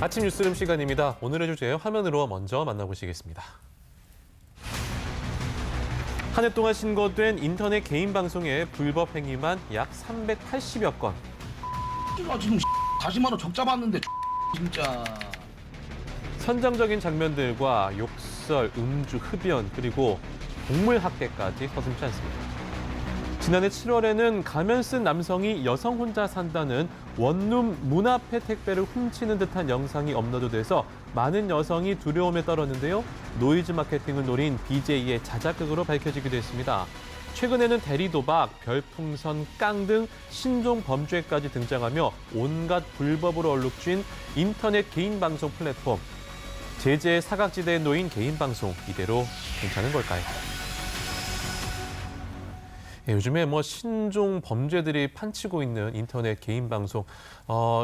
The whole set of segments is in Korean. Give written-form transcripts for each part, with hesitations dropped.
아침 뉴스룸 시간입니다. 오늘의 주제 화면으로 먼저 만나보시겠습니다. 한 해 동안 신고된 인터넷 개인 방송의 불법 행위만 약 380여 건. 지금 다시마로 적 잡았는데 진짜. 선정적인 장면들과 욕설, 음주, 흡연, 그리고 동물 학대까지 서슴지 않습니다. 지난해 7월에는 가면 쓴 남성이 여성 혼자 산다는 원룸 문 앞에 택배를 훔치는 듯한 영상이 업로드돼서 많은 여성이 두려움에 떨었는데요. 노이즈 마케팅을 노린 BJ의 자작극으로 밝혀지기도 했습니다. 최근에는 대리도박, 별풍선, 깡 등 신종 범죄까지 등장하며 온갖 불법으로 얼룩진 인터넷 개인 방송 플랫폼. 제재의 사각지대에 놓인 개인 방송, 이대로 괜찮은 걸까요? 요즘에 신종 범죄들이 판치고 있는 인터넷 개인 방송,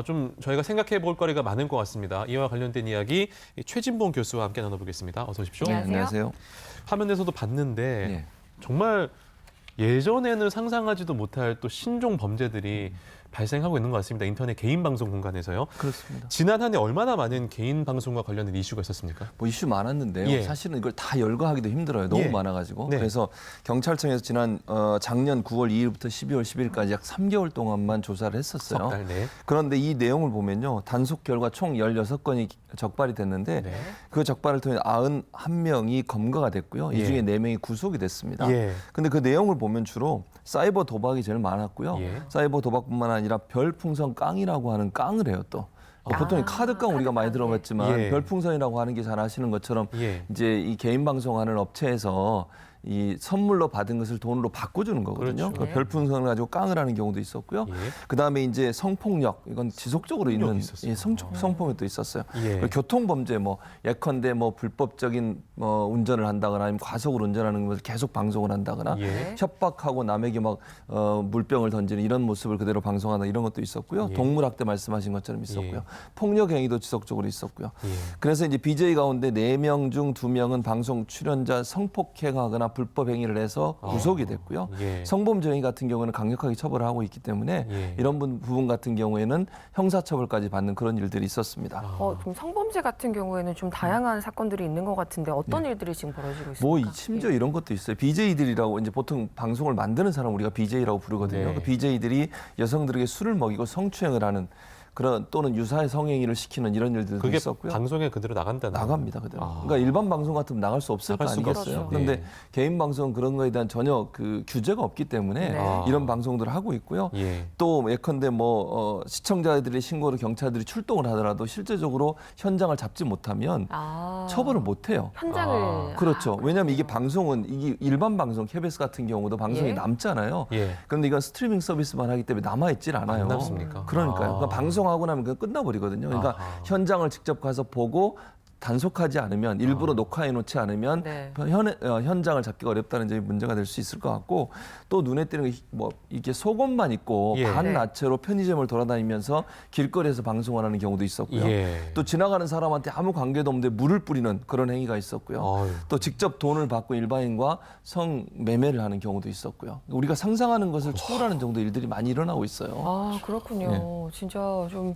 좀 저희가 생각해 볼 거리가 많은 것 같습니다. 이와 관련된 이야기 최진봉 교수와 함께 나눠보겠습니다. 어서 오십시오. 네, 안녕하세요. 화면에서도 봤는데 정말 예전에는 상상하지도 못할 또 신종 범죄들이 발생하고 있는 것 같습니다. 인터넷 개인 방송 공간에서요. 그렇습니다. 지난 한 해 얼마나 많은 개인 방송과 관련된 이슈가 있었습니까? 이슈 많았는데요. 사실은 이걸 다 열거하기도 힘들어요. 너무 많아가지고. 네. 그래서 경찰청에서 작년 9월 2일부터 12월 10일까지 약 3개월 동안만 조사를 했었어요. 석 달, 네. 그런데 이 내용을 보면요. 단속 결과 총 16건이 적발이 됐는데 그 적발을 통해 91명이 검거가 됐고요. 이 중에 4명이 구속이 됐습니다. 근데 그 내용을 보면 주로 사이버 도박이 제일 많았고요. 사이버 도박뿐만 아니라 별풍선 깡이라고 하는 깡을 해요 또. 보통 카드깡 우리가 많이 들어봤지만 별풍선이라고 하는 게 잘 아시는 것처럼 이제 이 개인 방송하는 업체에서 이 선물로 받은 것을 돈으로 바꿔주는 거거든요. 그렇죠. 별풍선을 가지고 깡을 하는 경우도 있었고요. 그다음에 이제 성폭력, 이건 지속적으로 있는 성폭력도 있었어요. 교통범죄, 예컨대 불법적인 운전을 한다거나 아니면 과속으로 운전하는 것을 계속 방송을 한다거나 협박하고 남에게 물병을 던지는 이런 모습을 그대로 방송하는 이런 것도 있었고요. 동물학대 말씀하신 것처럼 있었고요. 폭력 행위도 지속적으로 있었고요. 그래서 이제 BJ 가운데 4명 중 2명은 방송 출연자 성폭행하거나 불법 행위를 해서 구속이 됐고요. 성범죄 행위 같은 경우는 강력하게 처벌을 하고 있기 때문에 이런 부분 같은 경우에는 형사처벌까지 받는 그런 일들이 있었습니다. 좀 성범죄 같은 경우에는 좀 다양한 사건들이 있는 것 같은데 어떤 일들이 지금 벌어지고 있습니까? 심지어 이런 것도 있어요. BJ들이라고 이제 보통 방송을 만드는 사람 우리가 BJ라고 부르거든요. 그 BJ들이 여성들에게 술을 먹이고 성추행을 하는 그런 또는 유사의 성행위를 시키는 이런 일들도 있었고요. 방송에 그대로 나간다는 나갑니다, 그대로. 그러니까 일반 방송 같으면 나갈 수 없을 거 아니겠어요. 그런데 개인 방송 그런 거에 대한 전혀 그 규제가 없기 때문에 이런 방송들을 하고 있고요. 또 예컨대 시청자들의 신고로 경찰들이 출동을 하더라도 실제적으로 현장을 잡지 못하면 처벌을 못 해요. 현장을 그렇죠. 왜냐하면 이게 방송은 이게 일반 방송 KBS 같은 경우도 방송이 남잖아요. 그런데 이건 스트리밍 서비스만 하기 때문에 남아 있질 않아요. 안 남습니까? 그러니까요. 그러니까 방송하고 나면 그건 끝나버리거든요. 그러니까 현장을 직접 가서 보고 단속하지 않으면 일부러 녹화해 놓지 않으면 현장을 잡기가 어렵다는 점이 문제가 될 수 있을 것 같고 또 눈에 띄는 게 이게 속옷만 입고 반나체로 편의점을 돌아다니면서 길거리에서 방송을 하는 경우도 있었고요. 또 지나가는 사람한테 아무 관계도 없는데 물을 뿌리는 그런 행위가 있었고요. 또 직접 돈을 받고 일반인과 성매매를 하는 경우도 있었고요. 우리가 상상하는 것을 초월하는 정도 일들이 많이 일어나고 있어요. 그렇군요. 진짜 좀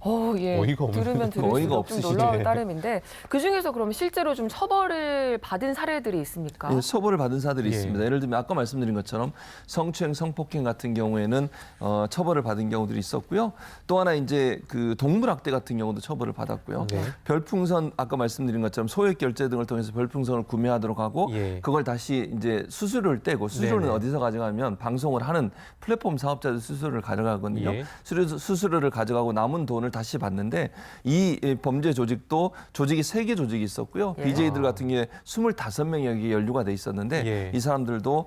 어이가 없네. 들으면 들을수록 좀 놀라울 따름인데 그중에서 그럼 실제로 좀 처벌을 받은 사례들이 있습니까? 처벌을 받은 사례들이 있습니다. 예를 들면 아까 말씀드린 것처럼 성추행, 성폭행 같은 경우에는 처벌을 받은 경우들이 있었고요. 또 하나 이제 그 동물학대 같은 경우도 처벌을 받았고요. 별풍선 아까 말씀드린 것처럼 소액 결제 등을 통해서 별풍선을 구매하도록 하고 그걸 다시 이제 수수료를 떼고 수수료는 어디서 가져가면 방송을 하는 플랫폼 사업자들 수수료를 가져가거든요. 수수료를 가져가고 남은 돈을 다시 받는데 이 범죄 조직도 조직이 3개 조직이 있었고요. BJ들 같은 경우에 25명이 여기 연루가 돼 있었는데 이 사람들도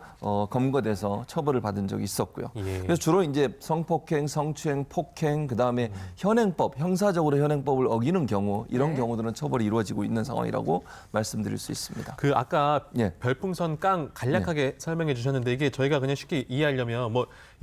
검거돼서 처벌을 받은 적이 있었고요. 그래서 주로 이제 성폭행, 성추행, 폭행, 그다음에 현행법, 형사적으로 현행법을 어기는 경우 이런 경우들은 처벌이 이루어지고 있는 상황이라고 말씀드릴 수 있습니다. 그 아까 별풍선 깡 간략하게 설명해 주셨는데 이게 저희가 그냥 쉽게 이해하려면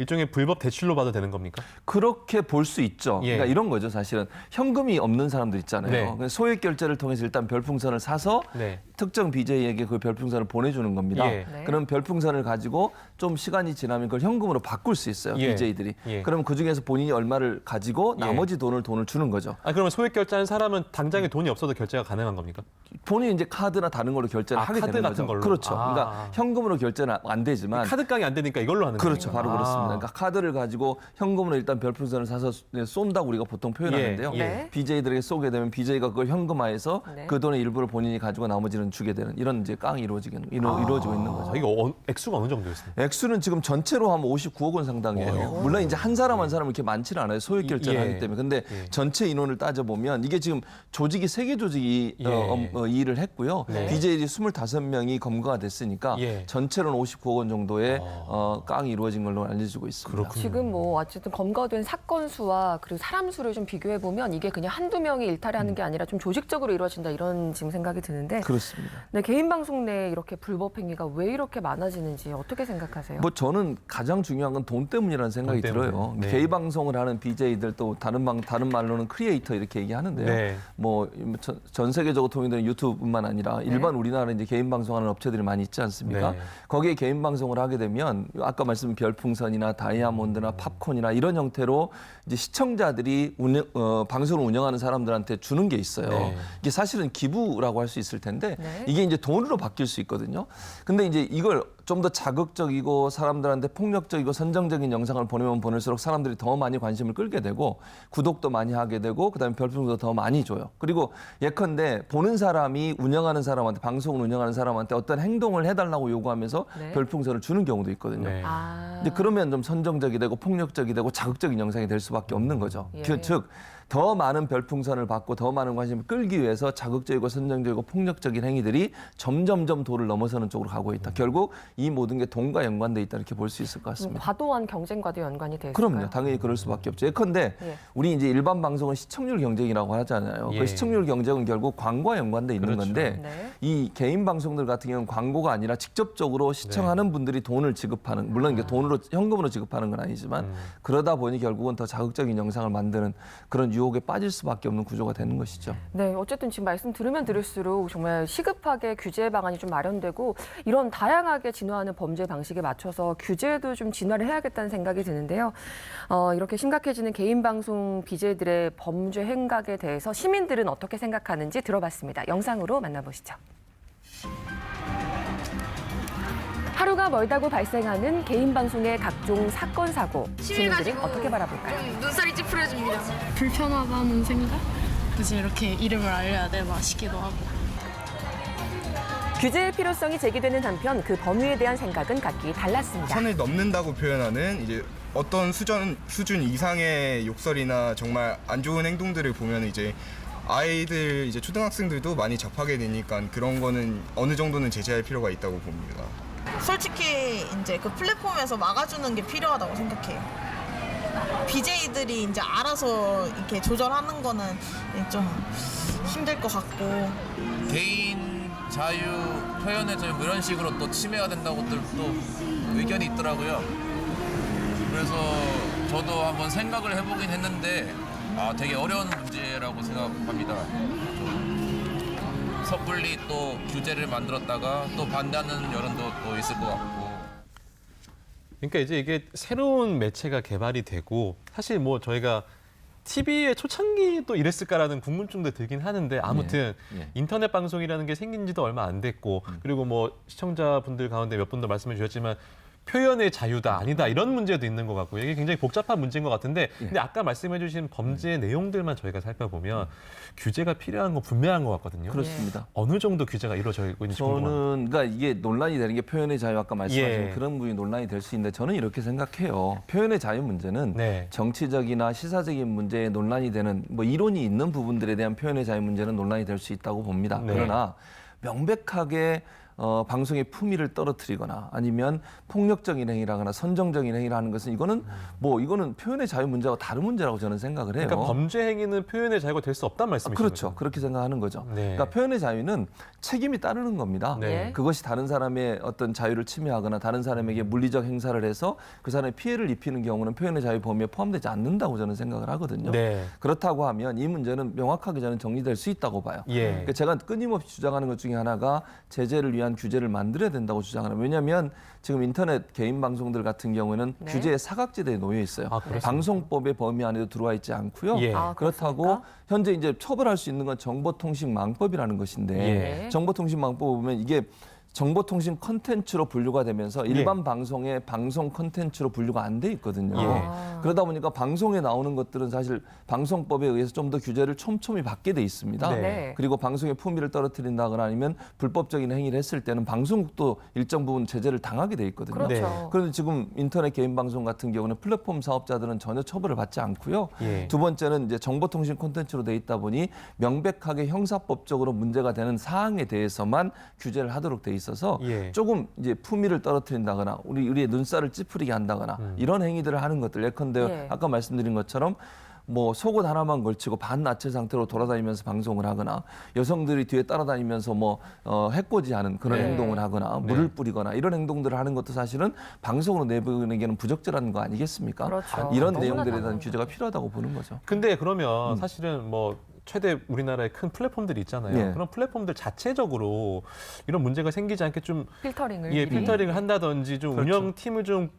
일종의 불법 대출로 봐도 되는 겁니까? 그렇게 볼 수 있죠. 예. 그러니까 이런 거죠, 사실은. 현금이 없는 사람들 있잖아요. 네. 그래서 소액 결제를 통해서 일단 별풍선을 사서 네. 특정 BJ에게 그 별풍선을 보내주는 겁니다. 예. 네. 그럼 별풍선을 가지고 좀 시간이 지나면 그걸 현금으로 바꿀 수 있어요, 예. BJ들이. 예. 그러면 그중에서 본인이 얼마를 가지고 예. 나머지 돈을 주는 거죠. 아, 그러면 소액 결제한 사람은 당장에 돈이 없어도 결제가 가능한 겁니까? 본인이 이제 카드나 다른 걸로 결제를 아, 하게 카드 되는 같은 거죠. 걸로? 그렇죠. 아. 그러니까 현금으로 결제는 안 되지만 카드깡이 안 되니까 이걸로 하는 거예요. 그렇죠. 바로 그렇습니다. 그러니까 카드를 가지고 현금으로 일단 별풍선을 사서 쏜다고 우리가 보통 표현하는데요. 예, 예. BJ들에게 쏘게 되면 BJ가 그걸 현금화해서 네. 그 돈의 일부를 본인이 가지고 나머지는 주게 되는 이런 이제 깡이 이루어지고 있는 거죠. 아, 이거 액수가 어느 정도였습니까? 액수는 지금 전체로 하면 59억 원 상당이에요. 물론 이제 한 사람 한 사람 이렇게 많지는 않아요. 소액 결제를 예. 하기 때문에. 근데 예. 전체 인원을 따져보면 이게 지금 조직이 3개 조직이 예. 이 일을 했고요. 네. BJ들이 25명이 검거가 됐으니까 예. 전체로는 59억 원 정도의 깡이 이루어진 걸로 알려지고 있습니다. 그렇군요. 지금 뭐 어쨌든 검거된 사건 수와 그리고 사람 수를 좀 비교해 보면 이게 그냥 한두 명이 일탈하는 게 아니라 좀 조직적으로 이루어진다 이런 지금 생각이 드는데 그렇습니다. 네, 개인 방송 내에 이렇게 불법 행위가 왜 이렇게 많아지는지 어떻게 생각하세요? 뭐 저는 가장 중요한 건 돈 때문이라는 생각이 돈 때문에. 들어요. 네. 개인 방송을 하는 BJ들 또 다른 말로는 크리에이터 이렇게 얘기하는데요. 네. 뭐 전 세계적으로 통용되는 유튜브뿐만 아니라 일반 우리나라 이제 개인 방송하는 업체들이 많이 있지 않습니까? 네. 거기에 개인 방송을 하게 되면 아까 말씀드린 별풍선이나 다이아몬드나 팝콘이나 이런 형태로 이제 시청자들이 방송을 운영하는 사람들한테 주는 게 있어요. 네. 이게 사실은 기부라고 할 수 있을 텐데 네. 이게 이제 돈으로 바뀔 수 있거든요. 근데 이제 이걸 좀 더 자극적이고 사람들한테 폭력적이고 선정적인 영상을 보내면 보낼수록 사람들이 더 많이 관심을 끌게 되고 구독도 많이 하게 되고 그다음에 별풍도 더 많이 줘요. 그리고 예컨대 보는 사람이 운영하는 사람한테 방송을 운영하는 사람한테 어떤 행동을 해달라고 요구하면서 네. 별풍선을 주는 경우도 있거든요. 네. 아. 이제 그러면 좀 선정적이 되고 폭력적이 되고 자극적인 영상이 될 수밖에 없는 거죠. 예. 즉 더 많은 별풍선을 받고 더 많은 관심을 끌기 위해서 자극적이고 선정적이고 폭력적인 행위들이 점점점 도를 넘어서는 쪽으로 가고 있다. 결국 이 모든 게 돈과 연관돼 있다 이렇게 볼 수 있을 것 좀 같습니다. 과도한 경쟁과도 연관이 돼 있을까요? 그럼요. 당연히 그럴 수밖에 없죠. 예컨대 예. 우리 이제 일반 방송은 시청률 경쟁이라고 하잖아요. 예. 그 시청률 경쟁은 결국 광고와 연관돼 있는 그렇죠. 건데 네. 이 개인 방송들 같은 경우는 광고가 아니라 직접적으로 시청하는 네. 분들이 돈을 지급하는 물론 이게 돈으로 현금으로 지급하는 건 아니지만 그러다 보니 결국은 더 자극적인 영상을 만드는 그런 유혹에 빠질 수밖에 없는 구조가 되는 것이죠. 네, 어쨌든 지금 말씀 들으면 들을수록 정말 시급하게 규제 방안이 좀 마련되고 이런 다양하게 진화하는 범죄 방식에 맞춰서 규제도 좀 진화를 해야겠다는 생각이 드는데요. 이렇게 심각해지는 개인 방송 BJ들의 범죄 행각에 대해서 시민들은 어떻게 생각하는지 들어봤습니다. 영상으로 만나보시죠. 하루가 멀다고 발생하는 개인 방송의 각종 사건 사고 시민들이 어떻게 바라볼까요? 눈살이 찌푸려집니다. 불편하다는 생각? 굳이 이렇게 이름을 알려야 돼 싶기도 하고. 규제의 필요성이 제기되는 한편 그 범위에 대한 생각은 각기 달랐습니다. 선을 넘는다고 표현하는 이제 어떤 수준 이상의 욕설이나 정말 안 좋은 행동들을 보면 이제 아이들 이제 초등학생들도 많이 접하게 되니까 그런 거는 어느 정도는 제재할 필요가 있다고 봅니다. 솔직히 이제 그 플랫폼에서 막아주는 게 필요하다고 생각해요. BJ들이 이제 알아서 이렇게 조절하는 거는 좀 힘들 것 같고. 개인 자유 표현의 자유 뭐 이런 식으로 또 침해가 된다고들 또 의견이 있더라고요. 그래서 저도 한번 생각을 해보긴 했는데 되게 어려운 문제라고 생각합니다. 섣불리 또 규제를 만들었다가 또 반대하는 여론도 또 있을 것 같고. 그러니까 이제 이게 새로운 매체가 개발이 되고 사실 뭐 저희가 TV의 초창기도 이랬을까라는 궁금증도 들긴 하는데 아무튼 예. 인터넷 방송이라는 게 생긴 지도 얼마 안 됐고 그리고 뭐 시청자분들 가운데 몇 분도 말씀해 주셨지만 표현의 자유다 아니다 이런 문제도 있는 것 같고요. 이게 굉장히 복잡한 문제인 것 같은데 근데 아까 말씀해 주신 범죄 내용들만 저희가 살펴보면 규제가 필요한 건 분명한 것 같거든요. 그렇습니다. 어느 정도 규제가 이루어져 있는지 궁금합니다. 저는 그러니까 이게 논란이 되는 게 표현의 자유 아까 말씀하신 예. 그런 부분이 논란이 될 수 있는데 저는 이렇게 생각해요. 표현의 자유 문제는 네. 정치적이나 시사적인 문제에 논란이 되는 뭐 이론이 있는 부분들에 대한 표현의 자유 문제는 논란이 될 수 있다고 봅니다. 네. 그러나 명백하게 방송의 품위를 떨어뜨리거나 아니면 폭력적인 행위를 하거나 선정적인 행위를 하는 것은 이거는 이거는 표현의 자유 문제와 다른 문제라고 저는 생각을 해요. 그러니까 범죄 행위는 표현의 자유가 될 수 없다는 말씀이시죠? 그렇죠. 그렇게 생각하는 거죠. 네. 그러니까 표현의 자유는 책임이 따르는 겁니다. 네. 그것이 다른 사람의 어떤 자유를 침해하거나 다른 사람에게 물리적 행사를 해서 그 사람의 피해를 입히는 경우는 표현의 자유 범위에 포함되지 않는다고 저는 생각을 하거든요. 네. 그렇다고 하면 이 문제는 명확하게 저는 정리될 수 있다고 봐요. 예. 그러니까 제가 끊임없이 주장하는 것 중에 하나가 제재를 위한 규제를 만들어야 된다고 주장하는. 왜냐하면 지금 인터넷 개인 방송들 같은 경우에는 네. 규제의 사각지대에 놓여 있어요. 아, 그렇습니까? 방송법의 범위 안에도 들어와 있지 않고요. 예. 아, 그렇다고 그렇습니까? 현재 이제 처벌할 수 있는 건 정보통신망법이라는 것인데 예. 정보통신망법 보면 이게 정보통신 컨텐츠로 분류가 되면서 일반 방송의 방송 컨텐츠로 분류가 안 돼 있거든요. 예. 그러다 보니까 방송에 나오는 것들은 사실 방송법에 의해서 좀 더 규제를 촘촘히 받게 돼 있습니다. 네. 네. 그리고 방송의 품위를 떨어뜨린다거나 아니면 불법적인 행위를 했을 때는 방송국도 일정 부분 제재를 당하게 돼 있거든요. 그렇죠. 네. 그런데 지금 인터넷 개인 방송 같은 경우는 플랫폼 사업자들은 전혀 처벌을 받지 않고요. 예. 두 번째는 이제 정보통신 콘텐츠로 돼 있다 보니 명백하게 형사법적으로 문제가 되는 사항에 대해서만 규제를 하도록 돼 있어서 예. 조금 이제 품위를 떨어뜨린다거나 우리의 눈살을 찌푸리게 한다거나 이런 행위들을 하는 것들 예컨대 예. 아까 말씀드린 것처럼 뭐 속옷 하나만 걸치고 반나체 상태로 돌아다니면서 방송을 하거나 여성들이 뒤에 따라다니면서 해코지하는 그런 네. 행동을 하거나 물을 뿌리거나 이런 행동들을 하는 것도 사실은 방송으로 내보내기에는 부적절한 거 아니겠습니까? 그렇죠. 이런 너무나 내용들에 대한 당연한 규제가 필요하다고 보는 거죠. 근데 그러면 사실은 뭐 최대 우리나라의 큰 플랫폼들이 있잖아요. 예. 그런 플랫폼들 자체적으로 이런 문제가 생기지 않게 좀 필터링을 예, 미리. 필터링을 한다든지 좀 그렇죠. 운영팀을 좀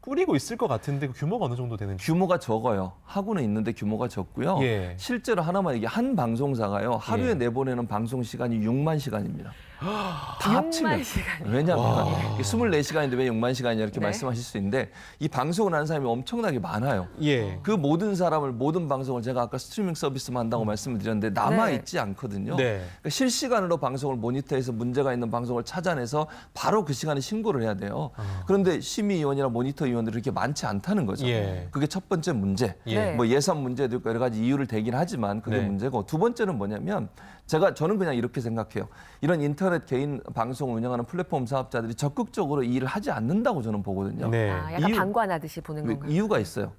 꾸리고 있을 것 같은데 그 규모가 어느 정도 되는지. 규모가 적어요. 하고는 있는데 규모가 적고요. 예. 실제로 하나만 이게 한 방송사가요. 하루에 예. 내보내는 방송 시간이 6만 시간입니다. 다 6만 합치면. 시간이요? 왜냐하면 24시간인데 왜 6만 시간이냐 이렇게 네. 말씀하실 수 있는데 이 방송을 하는 사람이 엄청나게 많아요. 예. 그 모든 사람을 모든 방송을 제가 아까 스트리밍 서비스만 한다고 말씀을 드렸는데 남아 있지 않거든요. 네. 그러니까 실시간으로 방송을 모니터해서 문제가 있는 방송을 찾아내서 바로 그 시간에 신고를 해야 돼요. 그런데 심의위원이나 모니터위원들이 그렇게 많지 않다는 거죠. 예. 그게 첫 번째 문제. 예. 뭐 예산 문제도 있고 여러 가지 이유를 대긴 하지만 그게 네. 문제고 두 번째는 뭐냐면 저는 그냥 이렇게 생각해요. 이런 인터넷 개인 방송을 운영하는 플랫폼 사업자들이 적극적으로 이 일을 하지 않는다고 저는 보거든요. 네. 아, 약간 방관하듯이 보는 건가요? 이유가 있어요.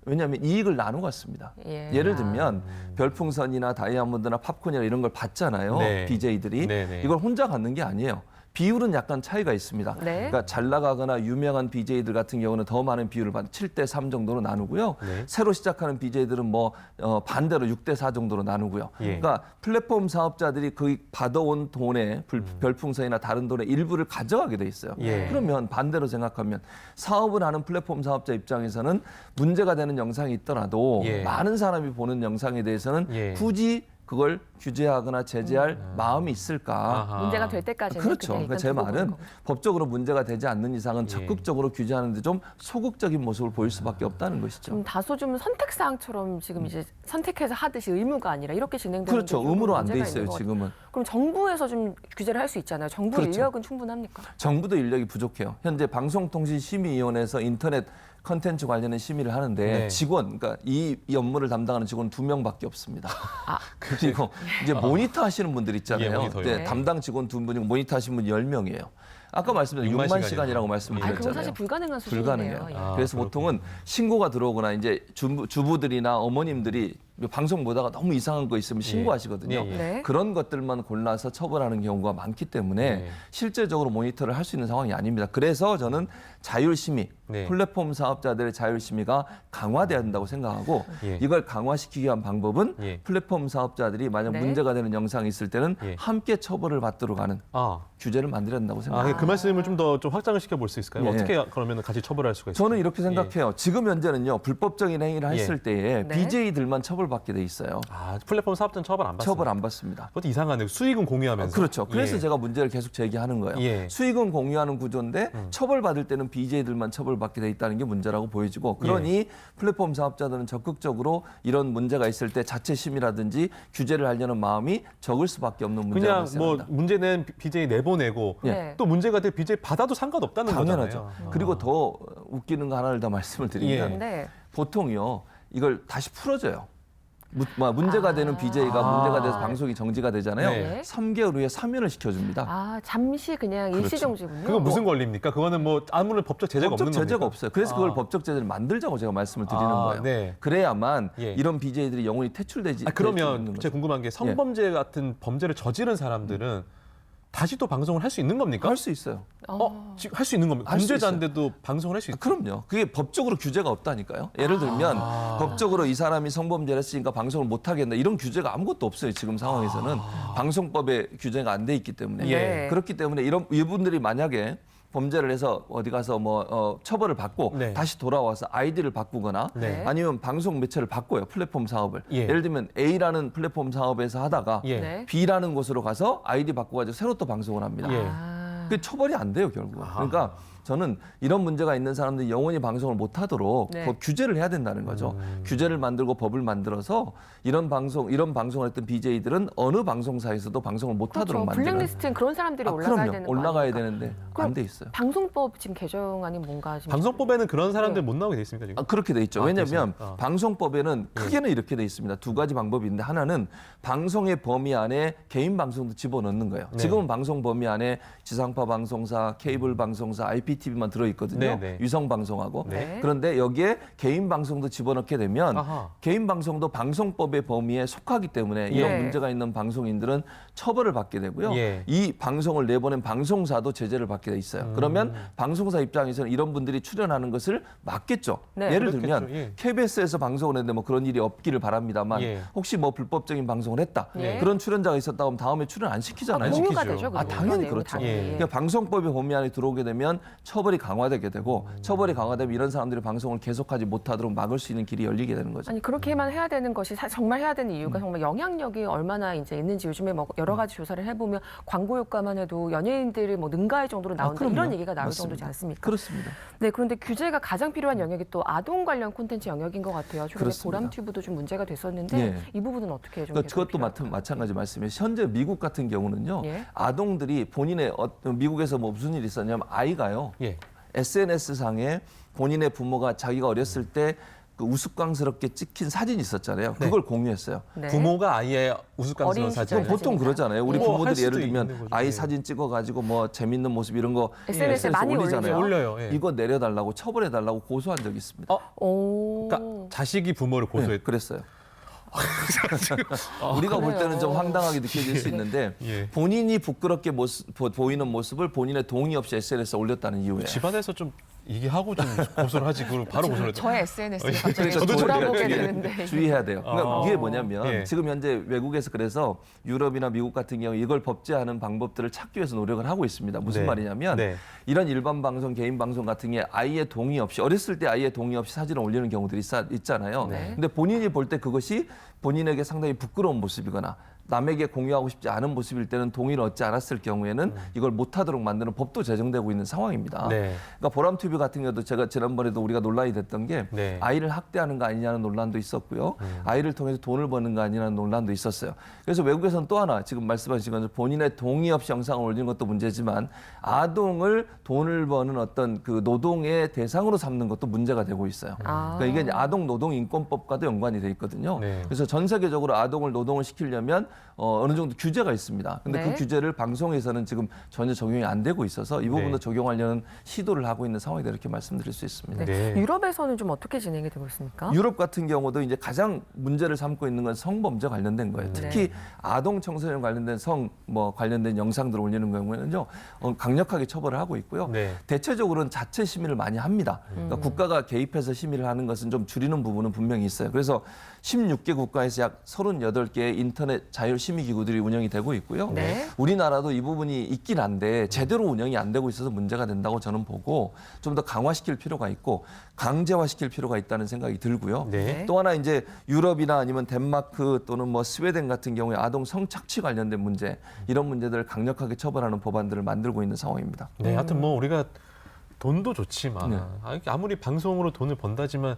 왜냐하면 이익을 나누고 갔습니다. 예. 예를 들면 별풍선이나 다이아몬드나 팝콘이나 이런 걸 받잖아요. 네. BJ들이. 네네. 이걸 혼자 갖는 게 아니에요. 비율은 약간 차이가 있습니다. 네. 그러니까 잘 나가거나 유명한 BJ들 같은 경우는 더 많은 비율을 7대 3 정도로 나누고요. 네. 새로 시작하는 BJ들은 반대로 6대 4 정도로 나누고요. 예. 그러니까 플랫폼 사업자들이 그 받아온 돈에 별풍선이나 다른 돈의 일부를 가져가게 돼 있어요. 예. 그러면 반대로 생각하면 사업을 하는 플랫폼 사업자 입장에서는 문제가 되는 영상이 있더라도 예. 많은 사람이 보는 영상에 대해서는 예. 굳이 그걸 규제하거나 제재할 마음이 있을까? 아하. 문제가 될 때까지는 그렇죠. 그냥 그러니까 일단 제 두고 보는 말은 거고. 법적으로 문제가 되지 않는 이상은 예. 적극적으로 규제하는데 좀 소극적인 모습을 보일 수밖에 없다는 것이죠. 좀 다소 좀 선택사항처럼 지금 이제 선택해서 하듯이 의무가 아니라 이렇게 진행되는 그렇죠. 게 조금 의무로 안 돼 문제가 있어요, 있는 것 같아요. 지금은. 그럼 정부에서 좀 규제를 할 수 있잖아요. 정부 그렇죠. 인력은 충분합니까? 정부도 인력이 부족해요. 현재 방송통신심의위원회에서 인터넷 컨텐츠 관련된 심의를 하는데 네. 직원, 그러니까 이 업무를 담당하는 직원은 2명밖에 없습니다. 아. 그리고 이제 모니터 하시는 분들 있잖아요. 예, 모니터요. 네, 네. 담당 직원 2분이고 모니터 하시는 분 10명이에요. 아까 말씀드린 6만 6만 시간이라고 아, 말씀드렸잖아요. 그건 사실 불가능한 수준이네요. 불가능해요. 예. 아, 그래서 보통은 신고가 들어오거나 이제 주부들이나 어머님들이 방송 보다가 너무 이상한 거 있으면 신고하시거든요. 예, 예. 네. 그런 것들만 골라서 처벌하는 경우가 많기 때문에 네. 실제적으로 모니터를 할 수 있는 상황이 아닙니다. 그래서 저는 자율심의, 네. 플랫폼 사업자들의 자율심의가 강화돼야 된다고 생각하고 예. 이걸 강화시키기 위한 방법은 예. 플랫폼 사업자들이 만약 네. 문제가 되는 영상이 있을 때는 예. 함께 처벌을 받도록 하는 아, 규제를 만들어야 된다고 생각합니다. 그 말씀을 좀 더 확장을 시켜볼 수 있을까요? 예. 어떻게 그러면 같이 처벌할 수가 있을까요? 저는 이렇게 생각해요. 지금 현재는요. 불법적인 행위를 했을 때에 네. BJ들만 처벌받게 돼 있어요. 아, 플랫폼 사업자는 처벌 안 받습니다. 처벌 안 받습니다. 그것도 이상하네요. 수익은 공유하면서. 그렇죠. 그래서 예. 제가 문제를 계속 제기하는 거예요. 예. 수익은 공유하는 구조인데 처벌받을 때는 BJ들만 처벌받게 돼 있다는 게 문제라고 보여지고 그러니 플랫폼 사업자들은 적극적으로 이런 문제가 있을 때 자체 심의라든지 규제를 하려는 마음이 적을 수밖에 없는 문제라고 그냥 뭐 생각합니다. 문제 낸 BJ 내보내고 네. 또 문제가 될 BJ 받아도 상관없다는 당연하죠. 거잖아요. 그리고 더 웃기는 거 하나를 더 말씀을 드리면 예. 네. 보통요 이걸 다시 풀어줘요. 문제가 되는 BJ가 아. 문제가 돼서 방송이 정지가 되잖아요. 네. 3개월 후에 사면을 시켜줍니다. 아, 잠시 그냥 그렇죠. 일시정지군요. 그건 무슨 권리입니까? 그거는 뭐 아무런 법적 제재가 법적 없는 제재가 겁니까? 없어요. 그래서 그걸 아. 법적 제재를 만들자고 제가 말씀을 드리는 아, 거예요. 네. 그래야만 예. 이런 BJ들이 영원히 퇴출되지. 아, 될 수 있는 그러면 거죠. 제가 궁금한 게 성범죄 같은 범죄를 저지른 사람들은 다시 또 방송을 할 수 있는 겁니까? 할 수 있어요. 지금 할 수 있는 겁니까? 할수 범죄자인데도 방송을 할 수 있어요? 그럼요. 그게 법적으로 규제가 없다니까요. 예를 들면 법적으로 이 사람이 성범죄를 했으니까 방송을 못 하겠다 이런 규제가 아무것도 없어요. 지금 상황에서는 방송법에 규제가 안 돼 있기 때문에 예. 그렇기 때문에 이분들이 만약에 범죄를 해서 어디 가서 뭐 처벌을 받고 네. 다시 돌아와서 아이디를 바꾸거나 네. 아니면 방송 매체를 바꿔요. 플랫폼 사업을. 예. 예를 들면 A라는 플랫폼 사업에서 하다가 예. 네. B라는 곳으로 가서 아이디 바꿔가지고 새로 또 방송을 합니다. 예. 아. 그 처벌이 안 돼요 결국. 그러니까 저는 이런 문제가 있는 사람들이 영원히 방송을 못 하도록 네. 법 규제를 해야 된다는 거죠. 규제를 만들고 법을 만들어서 이런 방송을 했던 BJ들은 어느 방송사에서도 방송을 못 그렇죠. 하도록 만드는. 블랙리스트엔 그런 사람들이 올라가야 그럼요. 되는 거 올라가야 아닙니까? 되는데 그럼 안 돼 있어요. 방송법 지금 개정안이 뭔가 지금 방송법에는 그런 사람들 네. 못 나오게 돼 있습니까 지금? 그렇게 돼 있죠. 아, 왜냐하면 그렇습니까? 방송법에는 크게는 이렇게 돼 있습니다. 두 가지 방법이 있는데 하나는 방송의 범위 안에 개인 방송도 집어넣는 거예요. 네. 지금은 방송 범위 안에 지상파 방송사, 케이블 방송사, IPTV만 들어있거든요. 네, 네. 위성 방송하고. 네. 그런데 여기에 개인 방송도 집어넣게 되면 아하. 개인 방송도 방송법의 범위에 속하기 때문에 이런 네. 문제가 있는 방송인들은 처벌을 받게 되고요. 예. 이 방송을 내보낸 방송사도 제재를 받게 돼 있어요. 그러면 방송사 입장에서는 이런 분들이 출연하는 것을 막겠죠. 네. 예를 그렇겠죠. 들면 예. KBS에서 방송을 했는데 뭐 그런 일이 없기를 바랍니다만 예. 혹시 뭐 불법적인 방송을 했다. 네. 그런 출연자가 있었다 하면 다음에 출연 안 시키잖아요. 공유가 시키죠. 되죠. 아, 그러면. 당연히 그런 그렇죠. 내용이 당연히. 예. 그러니까 방송법의 범위 안에 들어오게 되면 처벌이 강화되게 되고 처벌이 강화되면 이런 사람들이 방송을 계속하지 못하도록 막을 수 있는 길이 열리게 되는 거죠. 아니 그렇게만 해야 되는 것이 정말 해야 되는 이유가 정말 영향력이 얼마나 이제 있는지 요즘에 뭐 여러 가지 조사를 해보면 광고 효과만 해도 연예인들이 뭐 능가할 정도로 나온다 그럼요. 이런 얘기가 나올 맞습니다. 정도지 않습니까? 그렇습니다. 네, 그런데 규제가 가장 필요한 영역이 또 아동 관련 콘텐츠 영역인 것 같아요. 최근에 그렇습니다. 보람튜브도 좀 문제가 됐었는데 예. 이 부분은 어떻게 좀 그것도 개선이 필요할까요? 마찬가지 말씀이에요. 현재 미국 같은 경우는요. 예. 아동들이 본인의 미국에서 뭐 무슨 일이 있었냐면 아이가요. 예. SNS상에 본인의 부모가 자기가 어렸을 때 그 우스꽝스럽게 찍힌 사진이 있었잖아요. 그걸 공유했어요. 네. 부모가 아이의 우스꽝스러운 어린 사진. 시절 보통 사진이나. 그러잖아요. 우리 뭐 할 부모들이 수도 예를 들면 있는 거죠. 아이 예. 사진 찍어가지고 뭐 재밌는 모습 이런 거 SNS에 많이 올리잖아요. 올리죠. 올려요. 예. 이거 내려달라고 처벌해달라고 고소한 적이 있습니다. 오. 그러니까 자식이 부모를 네, 고소했. 그랬어요. 우리가 볼 그래요. 때는 좀 황당하게 느껴질 수 있는데 예. 본인이 부끄럽게 보이는 모습을 본인의 동의 없이 SNS에 올렸다는 이유에 집안에서 좀 얘기하고 좀 고소를 하지. 그걸 바로 고소를. 저의 SNS를 예. 갑자기 저도 돌아보게 주의- 되는데 주의해야 돼요. 그러니까 아. 이게 뭐냐면 예. 지금 현재 외국에서 그래서 유럽이나 미국 같은 경우 이걸 법제하는 방법들을 찾기 위해서 노력을 하고 있습니다. 무슨 네. 말이냐면 네. 이런 일반 방송, 개인 방송 같은 게 아이의 동의 없이 어렸을 때 아이의 동의 없이 사진을 올리는 경우들이 있잖아요. 네. 근데 본인이 볼 때 그것이 본인에게 상당히 부끄러운 모습이거나 남에게 공유하고 싶지 않은 모습일 때는 동의를 얻지 않았을 경우에는 이걸 못하도록 만드는 법도 제정되고 있는 상황입니다. 네. 그러니까 보람TV 같은 경우도 제가 지난번에도 우리가 논란이 됐던 게 네. 아이를 학대하는 거 아니냐는 논란도 있었고요. 아이를 통해서 돈을 버는 거 아니냐는 논란도 있었어요. 그래서 외국에서는 또 하나 지금 말씀하신 것처럼 본인의 동의 없이 영상을 올리는 것도 문제지만 아동을 돈을 버는 어떤 그 노동의 대상으로 삼는 것도 문제가 되고 있어요. 아. 그러니까 이게 이제 아동 노동 인권법과도 연관이 돼 있거든요. 네. 그래서 전 세계적으로 아동을 노동을 시키려면 어느 정도 규제가 있습니다. 근데 네. 그 규제를 방송에서는 지금 전혀 적용이 안 되고 있어서 이 부분도 네. 적용하려는 시도를 하고 있는 상황이다 이렇게 말씀드릴 수 있습니다. 네. 유럽에서는 좀 어떻게 진행이 되고 있습니까? 유럽 같은 경우도 이제 가장 문제를 삼고 있는 건 성범죄 관련된 거예요. 특히 아동 청소년 관련된 관련된 영상들을 올리는 경우에는요 강력하게 처벌을 하고 있고요. 네. 대체적으로는 자체 심의를 많이 합니다. 그러니까 국가가 개입해서 심의를 하는 것은 좀 줄이는 부분은 분명히 있어요. 그래서 16개 국가에서 약 38개의 인터넷 자율 심의 기구들이 운영이 되고 있고요. 네. 우리나라도 이 부분이 있긴 한데 제대로 운영이 안 되고 있어서 문제가 된다고 저는 보고 좀 더 강화시킬 필요가 있고 강제화시킬 필요가 있다는 생각이 들고요. 네. 또 하나 이제 유럽이나 아니면 덴마크 또는 뭐 스웨덴 같은 경우에 아동 성착취 관련된 문제 이런 문제들을 강력하게 처벌하는 법안들을 만들고 있는 상황입니다. 네, 하여튼 뭐 우리가 돈도 좋지만 네. 아무리 방송으로 돈을 번다지만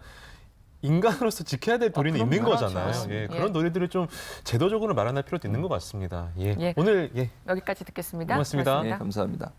인간으로서 지켜야 될 도리는 있는 그럼요. 거잖아요. 그렇죠. 예, 예. 그런 도리들을 좀 제도적으로 마련할 필요도 있는 것 같습니다. 예. 예. 오늘 여기까지 듣겠습니다. 고맙습니다. 네, 감사합니다.